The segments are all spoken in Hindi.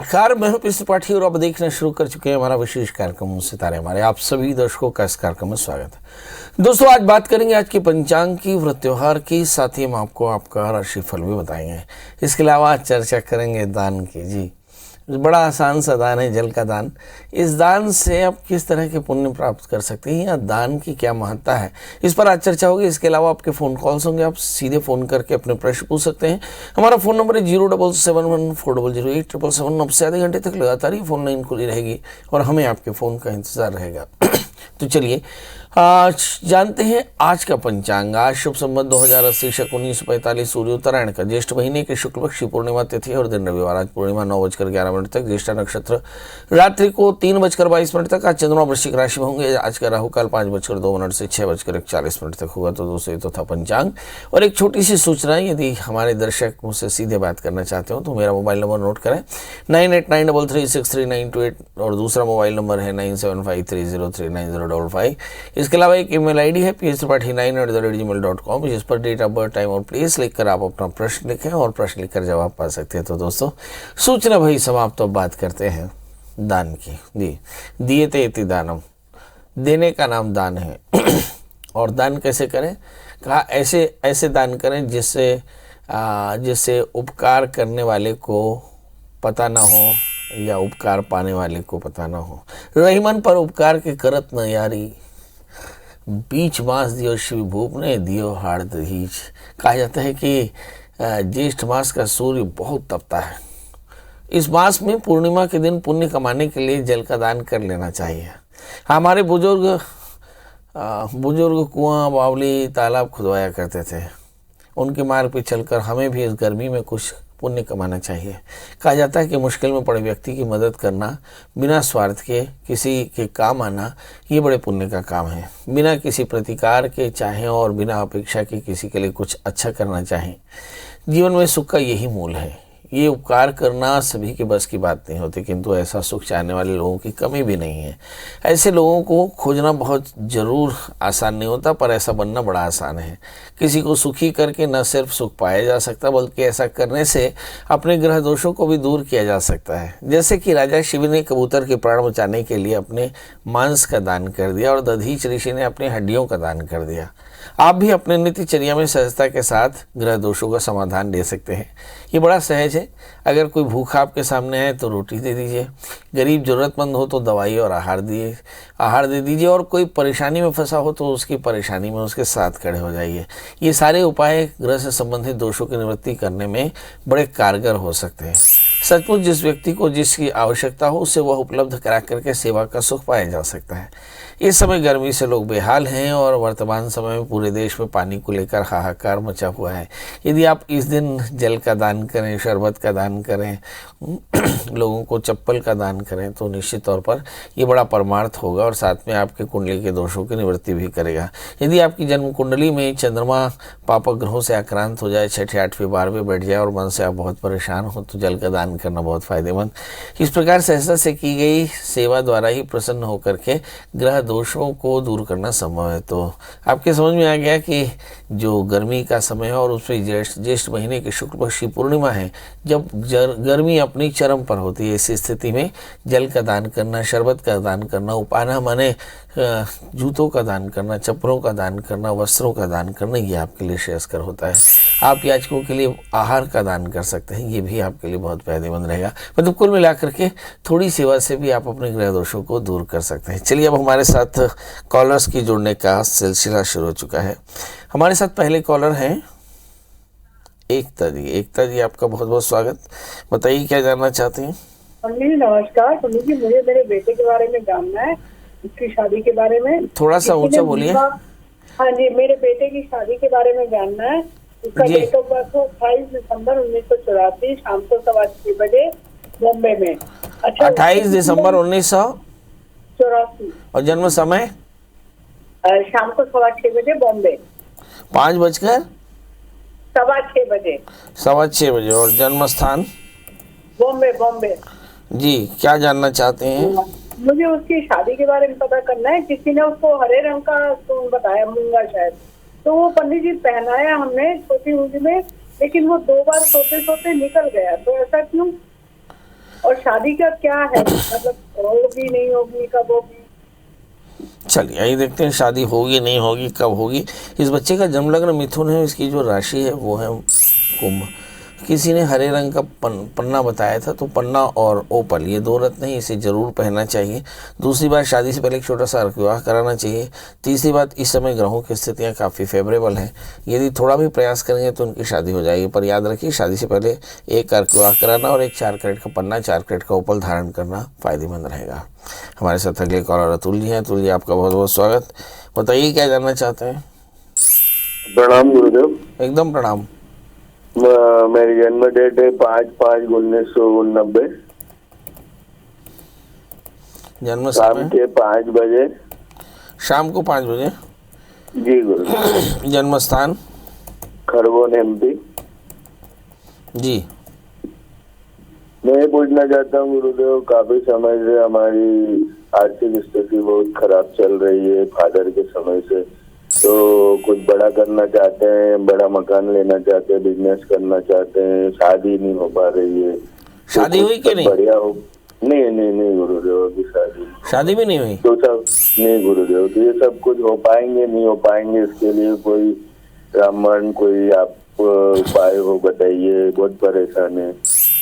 नमस्कार, मैं हूं पीएस त्रिपाठी और आप देखना शुरू कर चुके हैं हमारा विशेष कार्यक्रम सितारे हमारे। आप सभी दर्शकों का इस कार्यक्रम में स्वागत है। दोस्तों, आज बात करेंगे आज के पंचांग की, व्रत त्योहार की, साथ ही हम आपको आपका राशिफल भी बताएंगे। इसके अलावा चर्चा करेंगे दान की। जी, बड़ा आसान सा दान है जल का दान। इस दान से आप किस तरह के पुण्य प्राप्त कर सकते हैं या दान की क्या महत्ता है, इस पर आज चर्चा होगी। इसके अलावा आपके फ़ोन कॉल्स होंगे, आप सीधे फ़ोन करके अपने प्रश्न पूछ सकते हैं। हमारा फ़ोन नंबर है 07714008777। अब से आधे घंटे तक लगातार ही फ़ोन लाइन खुली रहेगी और हमें आपके फ़ोन का इंतज़ार रहेगा। तो चलिए आज जानते हैं आज का पंचांग। आज शुभ संवत 2080 शक 1945 सूर्य उत्तरायण का ज्येष्ठ महीने के शुक्ल पक्ष पूर्णिमा तिथि और दिन रविवार। आज पूर्णिमा 9:11 तक, ज्येष्ठा नक्षत्र रात्रि को 3:22 तक। आज चंद्रमा वृश्चिक राशि में होंगे। आज का राहुकाल 5:02 से 6:41 तक होगा। तो दोस्तों, ये तो था पंचांग। और एक छोटी सी सूचना, यदि हमारे दर्शक मुझसे सीधे बात करना चाहते हो तो मेरा मोबाइल नंबर नोट करें 9893363928 और दूसरा मोबाइल नंबर है 9753039055। इसके अलावा एक ईमेल आईडी है pstripathi9@gmail.com, जिस पर डेट ऑफ बर्थ, टाइम और प्लेस लिखकर आप अपना प्रश्न लिखें और प्रश्न लिखकर जवाब पा सकते हैं। तो दोस्तों, सूचना भाई समाप्त। तो बात करते हैं दान की। जी, दिएते इति दानम, देने का नाम दान है। और दान कैसे करें? कहा ऐसे दान करें जिससे उपकार करने वाले को पता ना हो या उपकार पाने वाले को पता ना हो। रही मन पर उपकार के करत न यारी, बीच मास दियो शिव भूप ने दियो हाड़ दहीज। कहा जाता है कि ज्येष्ठ मास का सूर्य बहुत तपता है। इस मास में पूर्णिमा के दिन पुण्य कमाने के लिए जल का दान कर लेना चाहिए। हमारे बुजुर्ग कुआं, बावली, तालाब खुदवाया करते थे। उनके मार्ग पे चलकर हमें भी इस गर्मी में कुछ पुण्य कमाना चाहिए। कहा जाता है कि मुश्किल में पड़े व्यक्ति की मदद करना, बिना स्वार्थ के किसी के काम आना, ये बड़े पुण्य का काम है। बिना किसी प्रतिकार के चाहें और बिना अपेक्षा के किसी के लिए कुछ अच्छा करना चाहें। जीवन में सुख का यही मूल है। ये उपकार करना सभी के बस की बात नहीं होती, किंतु ऐसा सुख चाहने वाले लोगों की कमी भी नहीं है। ऐसे लोगों को खोजना बहुत जरूर आसान नहीं होता, पर ऐसा बनना बड़ा आसान है। किसी को सुखी करके न सिर्फ सुख पाया जा सकता, बल्कि ऐसा करने से अपने ग्रह दोषों को भी दूर किया जा सकता है। जैसे कि राजा शिव ने कबूतर के प्राण बचाने के लिए अपने मांस का दान कर दिया और दधीच ऋषि ने अपनी हड्डियों का दान कर दिया। आप भी अपने नित्यचर्या में सहजता के साथ ग्रह दोषों का समाधान दे सकते हैं। ये बड़ा सहज है। अगर कोई भूखा आपके सामने है तो रोटी दे दीजिए, गरीब जरूरतमंद हो तो दवाई और आहार दे दीजिए, और कोई परेशानी में फंसा हो तो उसकी परेशानी में उसके साथ खड़े हो जाइए। ये सारे उपाय ग्रह से संबंधित दोषों की निवृत्ति करने में बड़े कारगर हो सकते हैं। सचमुच जिस व्यक्ति को जिसकी आवश्यकता हो उसे वह उपलब्ध करा करके सेवा का सुख पाया जा सकता है। इस समय गर्मी से लोग बेहाल हैं और वर्तमान समय में पूरे देश में पानी को लेकर हाहाकार मचा हुआ है। यदि आप इस दिन जल का दान करें, शरबत का दान करें, लोगों को चप्पल का दान करें, तो निश्चित तौर पर ये बड़ा परमार्थ होगा और साथ में आपके कुंडली के दोषों की निवृत्ति भी करेगा। यदि आपकी जन्म कुंडली में चंद्रमा पापक ग्रहों से आक्रांत हो जाए, 6ठे 8वें 12वें बैठ जाए और मन से आप बहुत परेशान हो, तो जल का दान करना बहुत फायदेमंद। इस प्रकार सहजता से की गई सेवा द्वारा ही प्रसन्न होकर के ग्रह दोषों को दूर करना संभव है। तो आपके समझ में आ गया कि जो गर्मी का समय है और उसमें ज्येष्ठ महीने की शुक्ल पक्ष की पूर्णिमा है, जब गर्मी अपनी चरम पर होती है, इस स्थिति में जल का दान करना, शरबत का दान करना, उपाना माने जूतों का दान करना, चप्पलों का दान करना, वस्त्रों का दान करना, ये आपके लिए श्रेयस्कर होता है। आप याचकों के लिए आहार का दान कर सकते हैं, ये भी आपके लिए बहुत फायदेमंद रहेगा। मतलब कुल मिलाकर के थोड़ी सेवा से भी आप अपने ग्रह दोषों को दूर कर सकते हैं। चलिए, अब हमारे साथ कॉलर्स की जुड़ने का सिलसिला शुरू हो चुका है। हमारे साथ पहले कॉलर हैं एकता जी। एकता जी, आपका बहुत बहुत स्वागत। बताइए क्या जानना चाहते हैं? जी नमस्कार। पंडित जी, मुझे मेरे बेटे के बारे में जानना है, उसकी शादी के बारे में। थोड़ा सा ऊंचा बोलिए। हाँ जी, मेरे बेटे की शादी के बारे में जानना है। उसका डेट ऑफ बर्थ 28 दिसंबर 1984 शाम को 6:15 बजे बॉम्बे में। अच्छा, 28 दिसंबर 1984 और जन्म समय शाम को 6:15 बजे बॉम्बे। 5:06 बजे और जन्म स्थान बॉम्बे। जी, क्या जानना चाहते हैं? मुझे उसकी शादी के बारे में पता करना है। किसी ने उसको हरे रंग का सूट बताया, मूंगा शायद, तो वो पंडित जी पहनाया हमने छोटी उम्र में, लेकिन वो 2 बार सोते सोते निकल गया। तो ऐसा क्यों? और शादी का क्या है, मतलब होगी नहीं होगी, कब होगी? चलिए यही देखते हैं, शादी होगी नहीं होगी, कब होगी। इस बच्चे का जन्म लग्न मिथुन है, इसकी जो राशि है वो है कुंभ। किसी ने हरे रंग का पन्ना बताया था, तो पन्ना और ओपल ये दो रत्न है, इसे जरूर पहनना चाहिए। दूसरी बात, शादी से पहले एक छोटा सा अर्क विवाह कराना चाहिए। तीसरी बात, इस समय ग्रहों की स्थितियाँ काफ़ी फेवरेबल हैं, यदि थोड़ा भी प्रयास करेंगे तो उनकी शादी हो जाएगी। पर याद रखिए, शादी से पहले एक अर्क विवाह कराना और एक 4 कैरेट का पन्ना, 4 कैरेट का ओपल धारण करना फायदेमंद रहेगा। हमारे साथ अगले कॉलर अतुल जी हैं। अतुल जी, आपका बहुत बहुत स्वागत। बताइए क्या जानना चाहते हैं। प्रणाम गुरुदेव। एकदम प्रणाम। मेरी जन्म डेट है 5/5/1989। जन्म शाम समय के 5 बजे। शाम को 5 बजे। जी गुरुदेव। जन्म स्थान खरगोन MP। जी। मैं ये पूछना चाहता हूँ गुरुदेव, काफी समय से हमारी आर्थिक स्थिति बहुत खराब चल रही है फादर के समय से। तो कुछ बड़ा करना चाहते हैं, बड़ा मकान लेना चाहते हैं, बिजनेस करना चाहते हैं, शादी नहीं हो पा रही है। शादी तो हुई कि नहीं? बढ़िया हो। नहीं गुरुदेव, अभी शादी भी नहीं हुई। तो सब नहीं गुरुदेव। तो ये सब कुछ हो पाएंगे नहीं हो पाएंगे, इसके लिए कोई ब्राह्मण, कोई आप उपाय हो बताइए, बहुत परेशान है।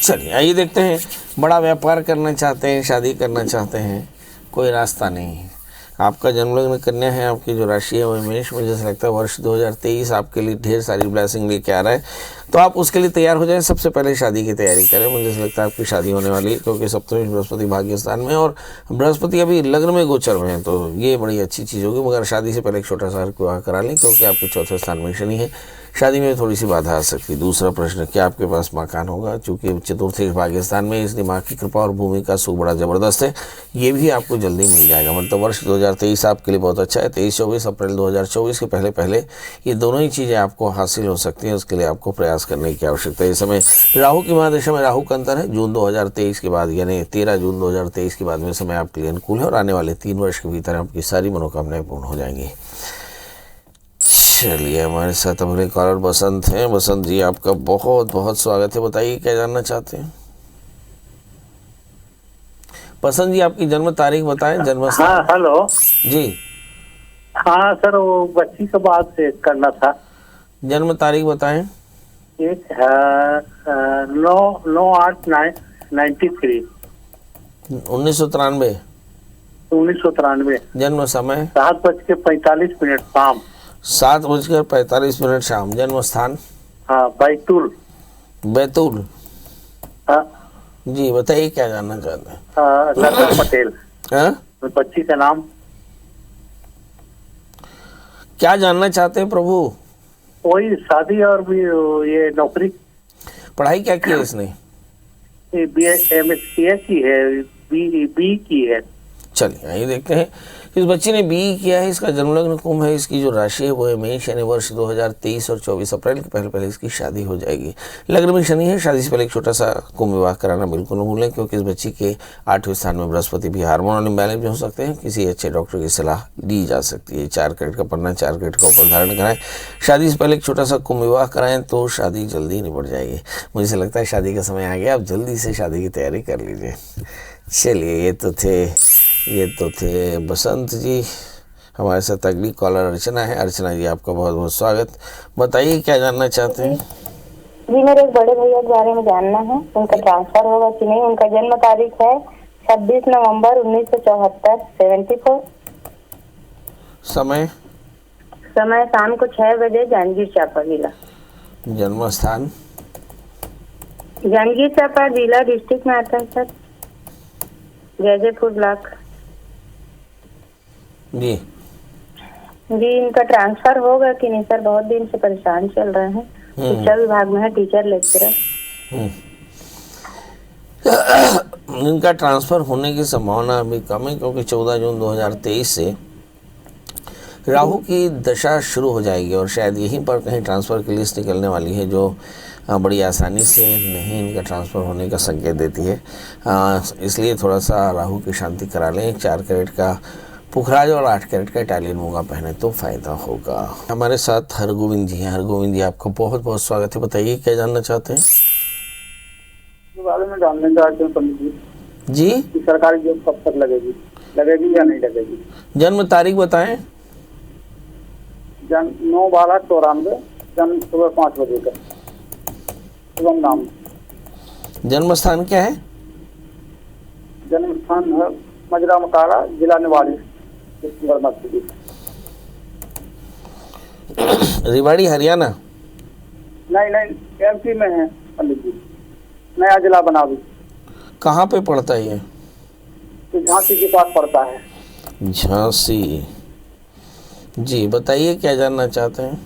चलिए आइए देखते हैं। बड़ा व्यापार करना चाहते हैं, शादी करना चाहते हैं, कोई रास्ता नहीं है। आपका जन्मलग्न कन्या है, आपकी जो राशि है वो मेष। मुझे ऐसा लगता है वर्ष 2023 आपके लिए ढेर सारी ब्लेसिंग लेके आ रहा है, तो आप उसके लिए तैयार हो जाएं। सबसे पहले शादी की तैयारी करें। मुझे ऐसा लगता है आपकी शादी होने वाली है, क्योंकि सप्तमी बृहस्पति भाग्य स्थान में और बृहस्पति अभी लग्न में गोचर में है, तो ये बड़ी अच्छी चीज़ होगी। मगर शादी से पहले एक छोटा सा विवाह करा लें, क्योंकि आपके चौथे स्थान में शनि है, शादी में थोड़ी सी बाधा आ सकती है। दूसरा प्रश्न, क्या आपके पास मकान होगा? चूँकि चतुर्थी भाग्यस्थान में, इसलिए माँ की कृपा और भूमि का सुख बड़ा ज़बरदस्त है, ये भी आपको जल्दी मिल जाएगा। मतलब वर्ष 2023 आपके लिए बहुत अच्छा है। 23-24 अप्रैल 2024 के पहले पहले ये दोनों ही चीज़ें आपको हासिल हो सकती हैं। उसके लिए आपको प्रयास करने की आवश्यकता है। इस समय राहु की महादशा में राहु का अंतर है। जून 2023 के बाद, यानी 13 जून 2023 के बाद में समय आपके लिए अनुकूल है, और आने वाले 3 वर्ष के भीतर आपकी सारी मनोकामनाएं पूर्ण हो जाएंगी। चलिए हमारे साथ हमारे कॉलर बसंत हैं। बसंत जी, आपका बहुत बहुत स्वागत है। बताइए क्या जानना चाहते हैं। बसंत जी, आपकी जन्म तारीख बताएं, जन्म स्थान। हाँ हेलो जी। हाँ सर, वो बच्ची के बाद से करना था। जन्म तारीख बताएं। 9/8/93 1993। 1993। जन्म समय 7:45 शाम। 7:45 शाम। जन्म स्थान हाँ बैतूल। बैतूल। हाँ जी, बताइए क्या जानना चाहते हैं। लता पटेल। हाँ? बच्ची का नाम। क्या जानना चाहते हैं प्रभु? वही शादी और भी ये नौकरी। पढ़ाई क्या की है इसने? BA की है, बी की है। चलिए आइए देखते हैं। इस बच्चे ने BE किया है, इसका जन्मलग्न कुंभ है, इसकी जो राशि है वो है मेष, यानी वर्ष 2023 और 24 अप्रैल के पहले पहले इसकी शादी हो जाएगी। लग्न में शनि है, शादी से पहले एक छोटा सा कुंभ विवाह कराना बिल्कुल न भूलें, क्योंकि इस बच्ची के 8वें स्थान में बृहस्पति भी हार्मोनल इम्बैलेंस भी हो सकते हैं। किसी अच्छे डॉक्टर की सलाह ली जा सकती है। 4 कैरेट का पन्ना, 4 कैरेट का ऊपर धारण कराएं। शादी से पहले एक छोटा सा कुंभ विवाह कराएं तो शादी जल्दी निपट जाएगी। मुझे लगता है शादी का समय आ गया, आप जल्दी से शादी की तैयारी कर लीजिए। चलिए ये तो थे बसंत जी। हमारे साथ अगली कॉलर अर्चना है। अर्चना जी, आपका बहुत बहुत स्वागत। बताइए क्या जानना चाहते हैं। जी, मेरे एक बड़े भैया के बारे में जानना है, उनका ट्रांसफर होगा कि नहीं। उनका जन्म तारीख है 26 नवंबर 1974, 74। समय शाम को 6 बजे, जांजगीर चांपा जिला। जन्म स्थान जांजगीर चांपा जिला डिस्ट्रिक्ट में आता है सर, जैजेपुर ब्लॉक। जी। इनका ट्रांसफर होगा कि नहीं सर? बहुत दिन से परेशान चल रहे हैं। शिक्षा विभाग में है, टीचर लेक्चरर। इनका ट्रांसफर होने की संभावना अभी कम है, क्योंकि 14 जून 2023 से राहु की दशा शुरू हो जाएगी, और शायद यहीं पर कहीं ट्रांसफ़र की लिस्ट निकलने वाली है, जो बड़ी आसानी से नहीं इनका ट्रांसफ़र होने का संकेत देती है। इसलिए थोड़ा सा राहु की शांति करा लें। 4 कैरेट का पुखराज और 8 कैरेट का इटालियन मूंगा पहने तो फ़ायदा होगा। हमारे साथ हरगोविंद जी हैं। हरगोविंद जी, आपका बहुत बहुत स्वागत है। बताइए क्या जानना चाहते हैं। के बारे में जानना चाहते हैं पंडित जी जी। कि सरकारी जॉब कब तक लगेगी या नहीं लगेगी। जन्म तारीख बताएं। जन्म 9/12/94, जन्म सुबह 5 बजे का, शुभम नाम। जन्म स्थान क्या है? जन्म स्थान है मजरा मकारा, जिला निवाड़ी, डिस्ट्रिक्ट मध्य प्रदेश। रेवाड़ी हरियाणा। नहीं एमपी में है पंडित जी, नया जिला बना भी। कहाँ पे पड़ता है ये? तो झांसी के पास पड़ता है। झांसी। जी बताइए क्या जानना चाहते हैं?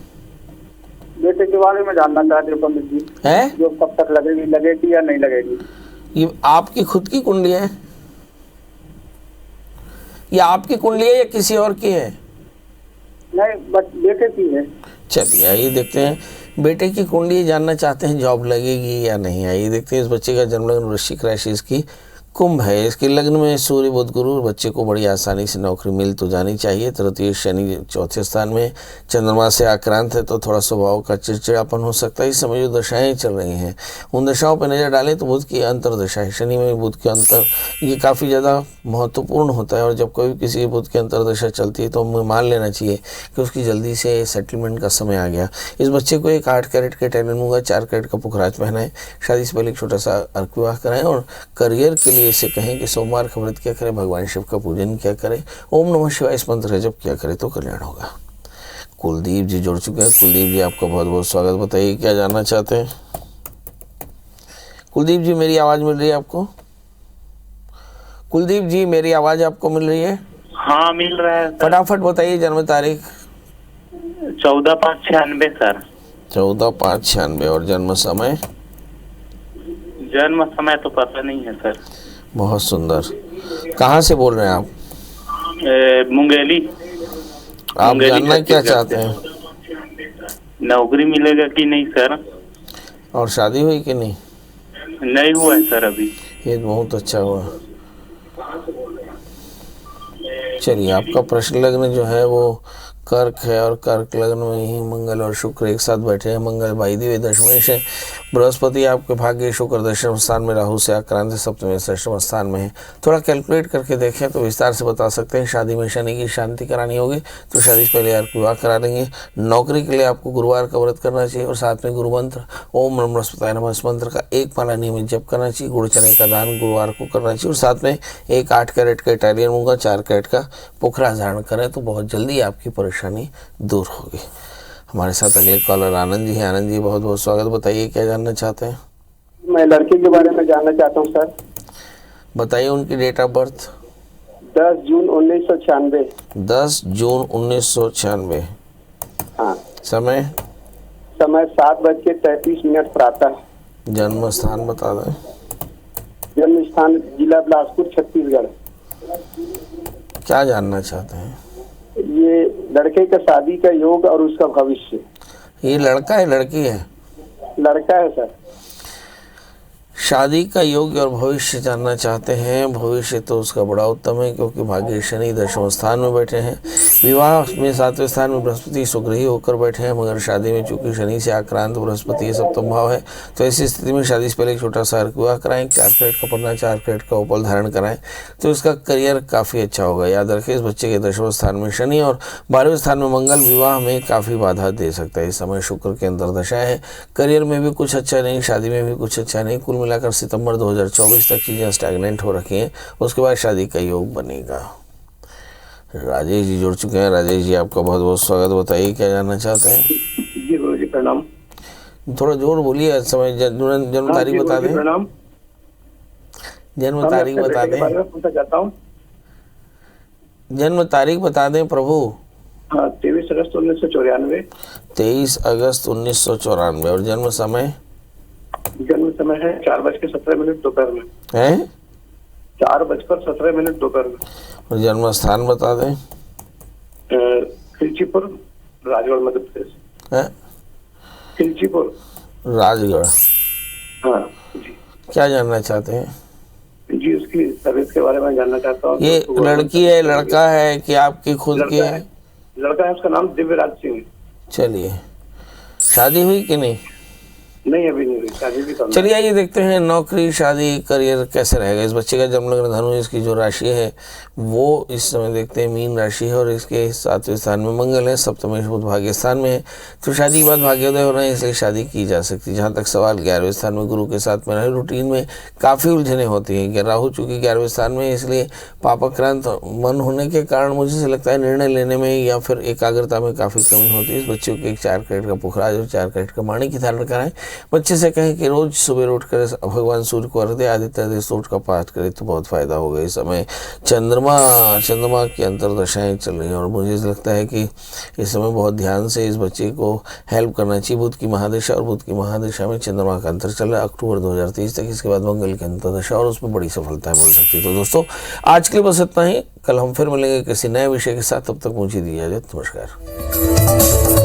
बेटे के बारे में जानना चाहते हैं पंडित जी, है जो कब तक लगेगी या नहीं लगेगी। ये आपकी खुद की कुंडली है? ये आपकी कुंडली है या किसी और की है? नहीं बस बेटे की है। चलिए आइए देखते हैं बेटे की कुंडली जानना चाहते हैं, जॉब लगेगी या नहीं। आइए देखते हैं इस बच्चे का जन्म लग्न वृश्चिक राशि इसकी कुंभ है। इसके लग्न में सूर्य बुध गुरु, बच्चे को बड़ी आसानी से नौकरी मिल तो जानी चाहिए। तृतीय शनि चौथे स्थान में, चंद्रमा से आक्रांत है तो थोड़ा स्वभाव का चिड़चिड़ापन हो सकता है। इस समय जो दशाएं चल रही हैं उन दशाओं पर नज़र डालें तो बुध की अंतर्दशा है, शनि में बुध के अंतर, ये काफ़ी ज़्यादा महत्वपूर्ण होता है। और जब कोई किसी बुध की अंतर्दशा चलती है तो हमें मान लेना चाहिए कि उसकी जल्दी से सेटलमेंट का समय आ गया। इस बच्चे को एक 8 कैरेट के टाइटन दूंगा, 4 कैरेट का पुखराज पहनाएं, शादी से पहले एक छोटा सा अर्क विवाह कराएं और करियर के लिए इसे कहें कि सोमवार का व्रत क्या करें, भगवान शिव का पूजन क्या करें, ओम नमः शिवाय इस मंत्र का जप क्या करें तो कल्याण होगा। कुलदीप जी जुड़ चुके हैं। कुलदीप जी आपका बहुत बहुत स्वागत। बताइए क्या जानना चाहते हैं? कुलदीप जी मेरी आवाज़ मिल रही है आपको? कुलदीप जी मेरी आवाज़ आपको मिल रही है? हाँ मिल रहा है सर। फटाफट बताइए जन्म तारीख। 14/5/96 सर। 14/5/96 और जन्म समय? जन्म समय तो पता नहीं है सर। बहुत सुंदर। कहाँ से बोल रहे हैं आप? मुंगेली। आप मुंगेली जानना क्या छत्तीसगढ़ चाहते से। हैं? नौकरी मिलेगा कि नहीं सर? और शादी हुई कि नहीं? नहीं हुआ है सर अभी। ये बहुत अच्छा हुआ। चलिए आपका प्रश्न लग्न जो है वो कर्क है और कर्क लग्न में ही मंगल और शुक्र एक साथ बैठे हैं। मंगल वायदीय दशमेश है, बृहस्पति आपके भाग्य, शुक्र दशम स्थान में, राहु से आक्रांत सप्तम षष्ठम स्थान में है। थोड़ा कैलकुलेट करके देखें तो विस्तार से बता सकते हैं। शादी में शनि की शांति करानी होगी तो शादी से पहले आपको विवाह करा देंगे। नौकरी के लिए आपको गुरुवार का व्रत करना चाहिए और साथ में गुरु मंत्र ओम नमः बृहस्पतियाय नमः इस मंत्र का एक माला नियमित जप करना चाहिए। गुड़ चने का दान गुरुवार को करना चाहिए और साथ में एक 8 कैरेट का इटालियन मूंगा, 4 कैरेट का पुखरा धारण करें तो बहुत जल्दी आपकी परेशानी दूर होगी। हमारे साथ अगले कॉलर आनंद जी हैं। आनंद जी बहुत बहुत स्वागत। बताइए क्या जानना चाहते हैं? मैं लड़के के बारे में जानना चाहता हूँ सर। बताइए उनकी डेट ऑफ बर्थ। 10 जून 1996। 10 जून 1996। हाँ। समय? समय 7:33 प्रातः। जन्म स्थान बता दें। जन्म स्थान जिला बिलासपुर, छत्तीसगढ़। क्या जानना चाहते हैं? ये लड़के का शादी का योग और उसका भविष्य। ये लड़का है लड़की है? लड़का है सर। शादी का योग और भविष्य जानना चाहते हैं। भविष्य तो उसका बड़ा उत्तम है क्योंकि भाग्य शनि दशम स्थान में बैठे हैं। विवाह में 7वें स्थान में बृहस्पति सुग्रही होकर बैठे हैं, मगर शादी में चूंकि शनि से आक्रांत बृहस्पति सप्तम भाव है तो ऐसी स्थिति में शादी से पहले एक छोटा सा अर्क विवाह कराएं, 4 कैरेट का पन्ना, 4 कैरेट का उपल धारण कराएं तो इसका करियर काफ़ी अच्छा होगा। याद रखें इस बच्चे के दशम स्थान में शनि और 12वें स्थान में मंगल विवाह में काफ़ी बाधा दे सकता है। इस समय शुक्र के अंतर्दशा है। करियर में भी कुछ अच्छा नहीं, शादी में भी कुछ अच्छा नहीं। कुल मिलाकर सितंबर 2024 तक चीज़ें स्टैग्नेंट हो रखी हैं, उसके बाद शादी का योग बनेगा। राजेश जी जुड़ चुके हैं। राजेश जी आपका बहुत बहुत स्वागत। बताइए क्या जानना चाहते हैं? जी गुरु जी प्रणाम। थोड़ा जोर बोलिए। समय जन्म तारीख बता दें। प्रणाम। जन्म तारीख बता दें। पूछना चाहता हूँ। जन्म तारीख बता दें प्रभु। हाँ 23 अगस्त 1994। 23 अगस्त 1994 और जन्म समय? जन्म समय है 4:17 दोपहर में। है 4:17 दोपहर में। और जन्म स्थान बता दें। खिलचीपुर, राजगढ़, मध्य प्रदेश। है खिलचीपुर, राजगढ़। हाँ जी। क्या जानना चाहते हैं? जी उसकी तबीयत के बारे में जानना चाहता हूँ। ये लड़की है लड़का है कि आपकी खुद की है? लड़का है, उसका नाम दिव्यराज सिंह। चलिए शादी हुई कि नहीं? नहीं अभी नहीं हुई, शादी भी करना। चलिए आइए देखते हैं नौकरी, शादी, करियर कैसे रहेगा। इस बच्चे का जन्म लग्न धनु, इसकी जो राशि है वो इस समय देखते हैं मीन राशि है और इसके 7वें स्थान में मंगल है, सप्तमेश बुध भाग्य स्थान में है, तो शादी के बाद भाग्योदय हो रहे हैं, इसलिए शादी की जा सकती है। जहाँ तक सवाल 11वें स्थान में गुरु के साथ में रहे, रूटीन में काफ़ी उलझने होती हैं। राहु चूँकि 11वें स्थान में, इसलिए पापाक्रांत मन होने के कारण मुझे से लगता है निर्णय लेने में या फिर एकाग्रता में काफ़ी कमी होती है। इस बच्चे को एक 4 कैरेट का पुखराज और 4 कैरेट का माणिक धारण कराएं। बच्चे से कहें कि रोज सुबह उठकर भगवान सूर्य को अर्घ्य आदित्य स्तोत्र का पाठ करें तो बहुत फायदा होगा। इस समय चंद्रमा की अंतर्दशाएं चल रही हैं और मुझे लगता है कि इस समय बहुत ध्यान से इस बच्चे को हेल्प करना चाहिए। बुध की महादशा और बुध की महादशा में चंद्रमा का अंतर चल रहा है अक्टूबर 2023 तक, इसके बाद मंगल की अंतर्दशा और उसमें बड़ी सफलता मिल सकती है। तो दोस्तों आज के लिए बस इतना ही, कल हम फिर मिलेंगे किसी नए विषय के साथ, तब तक मुझे दी इजाजत, नमस्कार।